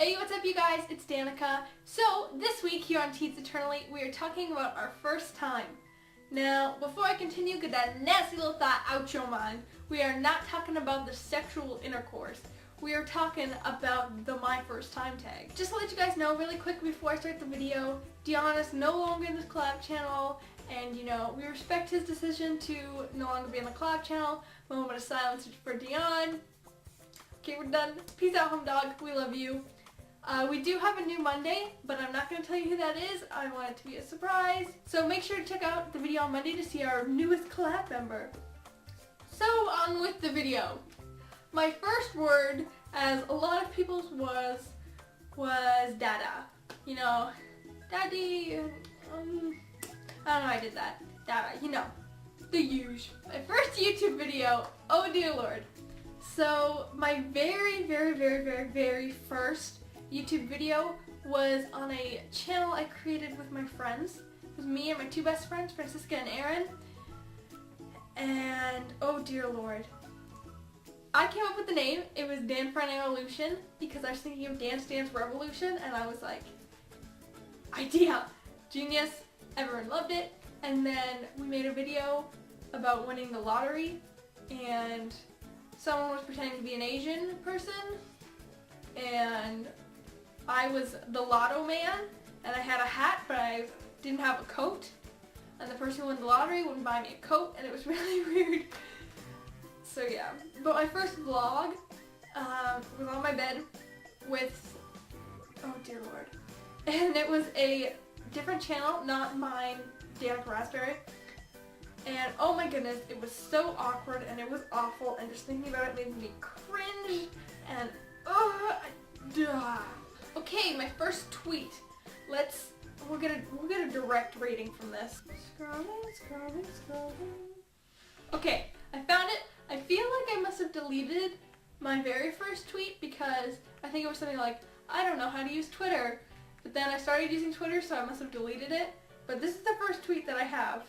Hey, what's up you guys? It's Danica. So, this week here on Teens Eternally, we are talking about our first time. Now, before I continue, get that nasty little thought out your mind. We are not talking about the sexual intercourse. We are talking about the my first time tag. Just to let you guys know really quick before I start the video, Deanna's no longer in this collab channel, and we respect his decision to no longer be on the collab channel. Moment of silence for Deon. Okay, we're done. Peace out, home dog. We love you. We do have a new Monday, but I'm not going to tell you who that is. I want it to be a surprise. So make sure to check out the video on Monday to see our newest collab member. So on with the video. My first word, as a lot of people's was dada. Daddy, I don't know how I did that. Dada, the huge. My first YouTube video, oh dear lord. So my very first YouTube video was on a channel I created with my friends. It was me and my two best friends, Francisca and Aaron. And oh dear lord. I came up with the name. It was Dan for an Evolution because I was thinking of Dance Dance Revolution, and I was like, idea, genius, everyone loved it. And then we made a video about winning the lottery, and someone was pretending to be an Asian person, and I was the lotto man, and I had a hat, but I didn't have a coat, and the person who won the lottery wouldn't buy me a coat, and it was really weird. So yeah, but my first vlog was on my bed with, oh dear lord, and it was a different channel, not mine, DanikaRasberry, and oh my goodness, it was so awkward and it was awful, and just thinking about it made me cringe, and okay, my first tweet. We'll get a direct rating from this. Scrolling. Okay, I found it. I feel like I must have deleted my very first tweet because I think it was something like, I don't know how to use Twitter. But then I started using Twitter, so I must have deleted it. But this is the first tweet that I have.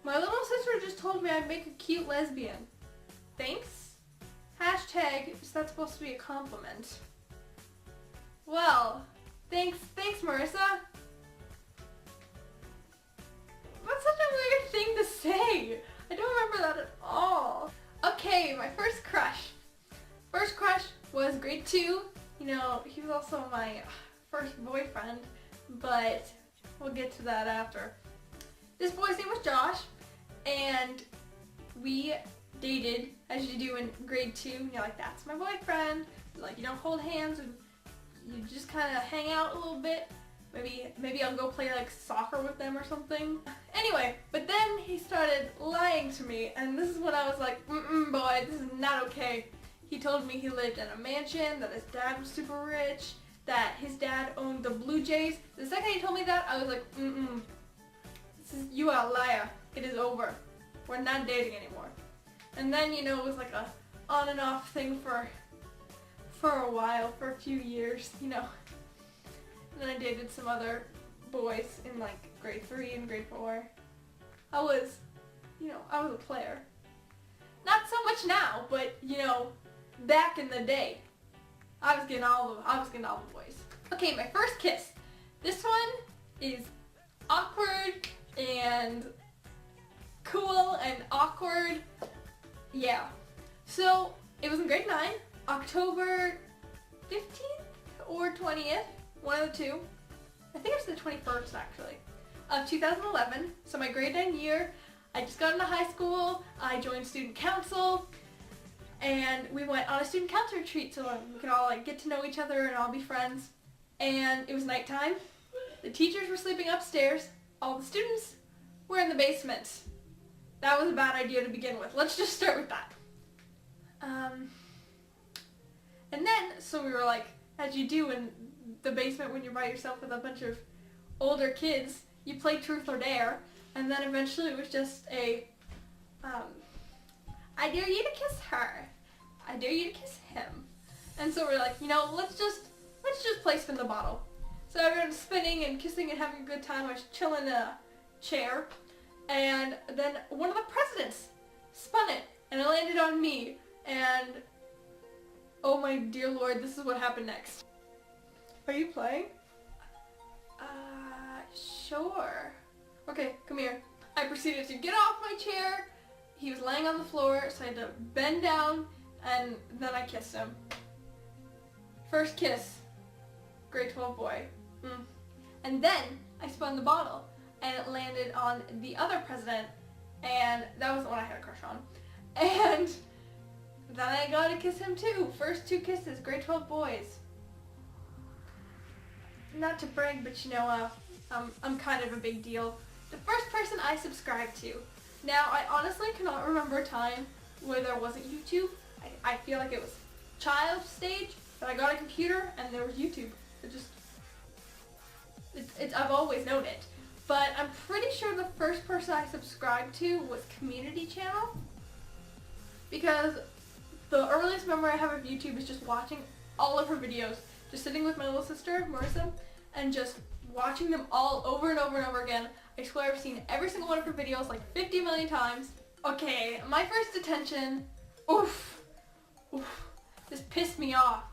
My little sister just told me I'd make a cute lesbian. Thanks? Hashtag, is that supposed to be a compliment? Well, thanks Marissa. That's such a weird thing to say. I don't remember that at all. Okay, my first crush. First crush was grade 2. He was also my first boyfriend, but we'll get to that after. This boy's name was Josh, and we dated, as you do in grade 2, and you're like, that's my boyfriend. Like, you don't hold hands, and you just kind of hang out a little bit. Maybe I'll go play like soccer with them or something. Anyway, but then he started lying to me, and this is when I was like, boy, this is not okay. He told me he lived in a mansion, that his dad was super rich, that his dad owned the Blue Jays. The second he told me that, I was like, you are a liar. It is over. We're not dating anymore. And then, it was like a on and off thing for a while, for a few years, And then I dated some other boys in like grade 3 and grade 4. I was a player. Not so much now, but back in the day, I was getting all the boys. Okay, my first kiss. This one is awkward and cool and awkward. Yeah. So it was in grade 9, October 15th or 20th, one of the two. I think it was the 21st actually, of 2011. So my grade 9 year, I just got into high school, I joined student council, and we went on a student council retreat so we could all get to know each other and all be friends. And it was nighttime. The teachers were sleeping upstairs. All the students were in the basement. That was a bad idea to begin with. Let's just start with that. And then, so we were like, as you do in the basement when you're by yourself with a bunch of older kids, you play truth or dare. And then eventually it was just a, I dare you to kiss her. I dare you to kiss him. And so we're like, let's just play spin the bottle. So everyone's spinning and kissing and having a good time. I was chilling in a chair. And then one of the presidents spun it, and it landed on me. And Oh my dear Lord, this is what happened next. Are you playing? Sure. Okay, come here. I proceeded to get off my chair. He was laying on the floor, so I had to bend down, and then I kissed him. First kiss. Grade 12 boy. And then I spun the bottle, and it landed on the other president, and that was the one I had a crush on. And then I got to kiss him too. First 2 kisses, grade 12 boys. Not to brag, but you know, I'm kind of a big deal. The first person I subscribed to. Now, I honestly cannot remember a time where there wasn't YouTube. I feel like it was child stage, but I got a computer and there was YouTube. I've always known it. But I'm pretty sure the first person I subscribed to was Community Channel. Because the earliest memory I have of YouTube is just watching all of her videos. Just sitting with my little sister, Marissa, and just watching them all over and over and over again. I swear I've seen every single one of her videos like 50 million times. Okay, my first detention, oof, this pissed me off.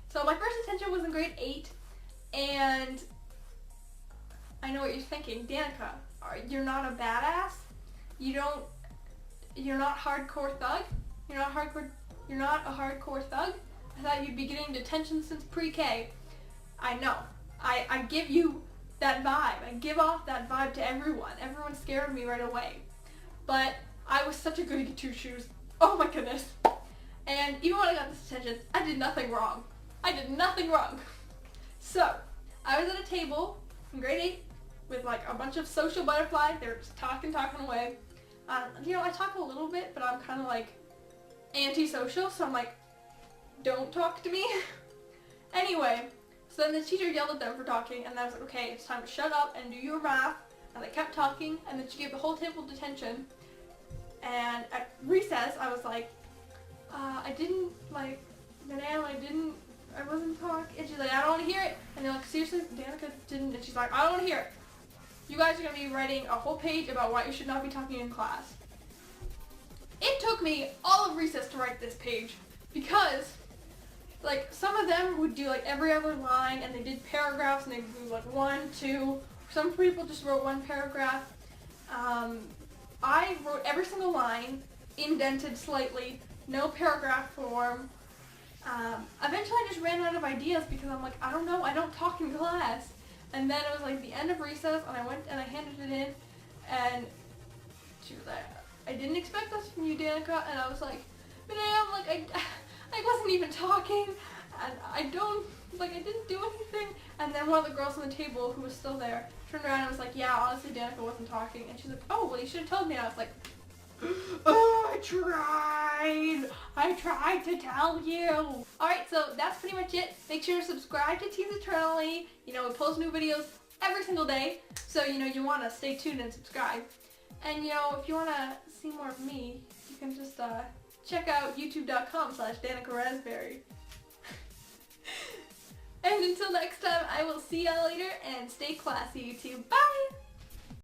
So my first detention was in grade 8, and I know what you're thinking, Danica, you're not a badass? You're not hardcore thug? You're not a hardcore thug? I thought you'd be getting detention since pre-K. I know. I give you that vibe. I give off that vibe to everyone. Everyone's scared of me right away. But I was such a goody two-shoes. Oh my goodness. And even when I got this detention, I did nothing wrong. So, I was at a table in grade 8 with like a bunch of social butterflies. They were just talking away. You know, I talk a little bit, but I'm kind of like antisocial, so I'm like, don't talk to me. Anyway, so then the teacher yelled at them for talking, and I was like, okay, it's time to shut up and do your math. And they kept talking, and then she gave the whole table detention. And at recess, I was like, I didn't, like, Madame, I wasn't talking. And she's like, I don't want to hear it. And they're like, seriously, Danica didn't. And she's like, I don't want to hear it. You guys are going to be writing a whole page about why you should not be talking in class. It took me all of recess to write this page because, like, some of them would do, like, every other line, and they did paragraphs, and they would do, like, 1, 2. Some people just wrote 1 paragraph. I wrote every single line, indented slightly, no paragraph form. Eventually I just ran out of ideas because I'm like, I don't know, I don't talk in class. And then it was like the end of recess, and I went and I handed it in, and she was like, I didn't expect this from you, Danica. And I was like, Madame, like, I wasn't even talking, and I didn't do anything. And then one of the girls on the table, who was still there, turned around and was like, yeah, honestly, Danica wasn't talking. And she's like, oh, well, you should have told me. And I was like, oh, I tried to tell you. Alright, so that's pretty much it. Make sure to subscribe to Teens Eternally. You know, we post new videos every single day, so, you know, you want to stay tuned and subscribe. And, you know, if you want to see more of me, you can just check out youtube.com/DanikaRasberry. And until next time, I will see y'all later, and stay classy, YouTube. Bye!